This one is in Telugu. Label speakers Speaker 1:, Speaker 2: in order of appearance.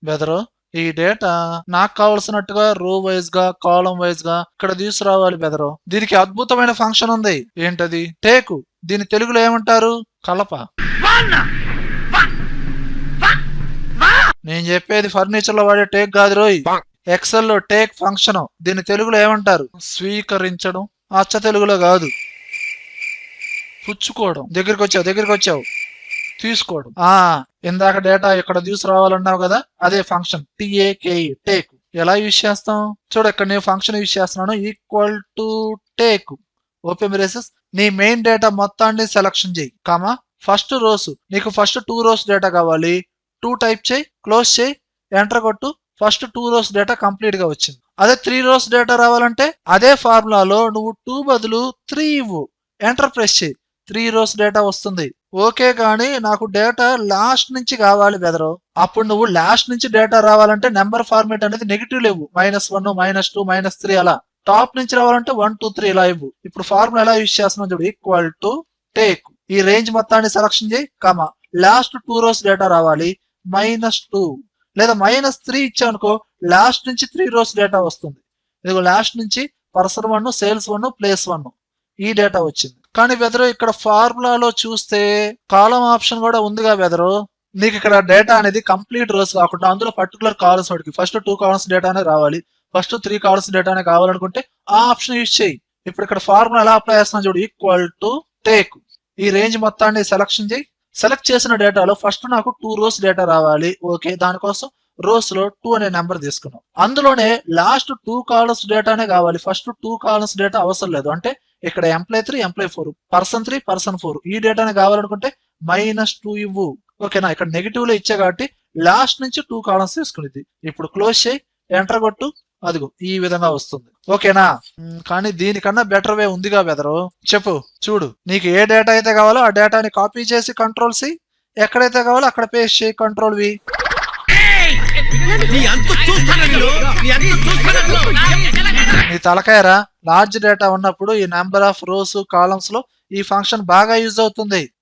Speaker 1: బెదరు ఈ డేటా నాకు కావలసినట్టుగా రో వైజ్ గా కాలం వైజ్ గా ఇక్కడ తీసుకురావాలి బెదరు. దీనికి అద్భుతమైన ఫంక్షన్ ఉంది. ఏంటది? టేకు. దీని తెలుగులో ఏమంటారు? కలప. నేను చెప్పేది ఫర్నిచర్ లో వాడే టేక్ కాదు రోయ్. ఎక్సెల్ లో టేక్ ఫంక్షన్. దీని తెలుగులో ఏమంటారు? స్వీకరించడం. అచ్చ తెలుగులో కాదు. పుచ్చుకోవడం. దగ్గరికి వచ్చావు తీసుకోవడం. ఇందాక డేటా ఇక్కడ తీసుకురావాలన్నావు కదా, అదే ఫంక్షన్ TAKE టేక్. ఎలా యూజ్ చేస్తాం చూడు. ఇక్కడ నేను ఫంక్షన్ యూజ్ చేస్తున్నాను. Equal to take open braces. నీ మెయిన్ డేటా మొత్తాన్ని సెలక్షన్ చేయి, కామా ఫస్ట్ రోస్. నీకు ఫస్ట్ 2 రోస్ డేటా కావాలి, 2 టైప్ చేయి, క్లోజ్ చేయి, ఎంటర్ కొట్టు. ఫస్ట్ 2 రోస్ డేటా కంప్లీట్ గా వచ్చింది. అదే 3 రోస్ డేటా రావాలంటే అదే ఫార్ములాలో నువ్వు 2 బదులు 3 ఇవ్వు, ఎంటర్ ప్రెస్ చేయి, 3 రోస్ డేటా వస్తుంది. ఓకే, కానీ నాకు డేటా లాస్ట్ నుంచి కావాలి బెదరు. అప్పుడు నువ్వు లాస్ట్ నుంచి డేటా రావాలంటే నెంబర్ ఫార్మేట్ అనేది నెగిటివ్ లేవు. -1 -2 -3 అలా. టాప్ నుంచి రావాలంటే 1 2 3 ఇలా ఇవ్వు. ఇప్పుడు ఫార్ములా ఎలా యూజ్ చేస్తున్నావు చూడు. Equal to take. ఈ రేంజ్ మొత్తాన్ని సెలక్షన్ చేయి, కామా లాస్ట్ 2 రోస్ డేటా రావాలి, -2 లేదా -3 ఇచ్చానుకో లాస్ట్ నుంచి 3 రోస్ డేటా వస్తుంది. ఇదిగో లాస్ట్ నుంచి పర్సన్ 1, సేల్స్ 1, ప్లేస్ 1 ఈ డేటా వచ్చింది. కానీ బెదరు ఇక్కడ ఫార్ములాలో చూస్తే కాలం ఆప్షన్ కూడా ఉందిగా బెదరు. నీకు ఇక్కడ డేటా అనేది కంప్లీట్ రోస్ కాకుండా అందులో పర్టికులర్ కాలమ్స్ వాడికి ఫస్ట్ 2 కాలమ్స్ డేటానే రావాలి, ఫస్ట్ 3 కాలమ్స్ డేటానే కావాలనుకుంటే ఆ ఆప్షన్ యూజ్ చేయి. ఇప్పుడు ఇక్కడ ఫార్ములా ఎలా అప్లై చేస్తున్నా చూడు. Equal to take. ఈ రేంజ్ మొత్తాన్ని సెలక్షన్ చేయి. సెలెక్ట్ చేసిన డేటాలో ఫస్ట్ నాకు 2 రోస్ డేటా రావాలి. ఓకే, దానికోసం రోస్ లో 2 అనే నెంబర్ తీసుకున్నాం. అందులోనే లాస్ట్ 2 కాలమ్స్ డేటానే కావాలి, ఫస్ట్ 2 కాలమ్స్ డేటా అవసరం లేదు. అంటే ఇక్కడ ఎంప్లాయ్ 3, ఎంప్లాయ్ 4, పర్సన్ 3, పర్సన్ 4 ఈ డేటానే కావాలనుకుంటే -2 ఇవ్వు. ఓకేనా? ఇక్కడ నెగిటివ్ లో ఇచ్చా కాబట్టి లాస్ట్ నుంచి 2 కాలమ్స్ తీసుకునేది. ఇప్పుడు క్లోజ్ చేయి, ఎంటర్ కొట్టు. అదిగో ఈ విధంగా వస్తుంది. ఓకేనా? కానీ దీనికన్నా బెటర్ వే ఉందిగా బెదరు. చెప్పు చూడు. నీకు ఏ డేటా అయితే కావాలో ఆ డేటాని కాపీ చేసి Ctrl+C, ఎక్కడైతే కావాలో అక్కడ పేస్ట్ చేయి Ctrl+V. నీ తలకాయరా. లార్జ్ డేటా ఉన్నప్పుడు ఈ నెంబర్ ఆఫ్ రోస్ కాలమ్స్ లో ఈ ఫంక్షన్ బాగా యూజ్ అవుతుంది.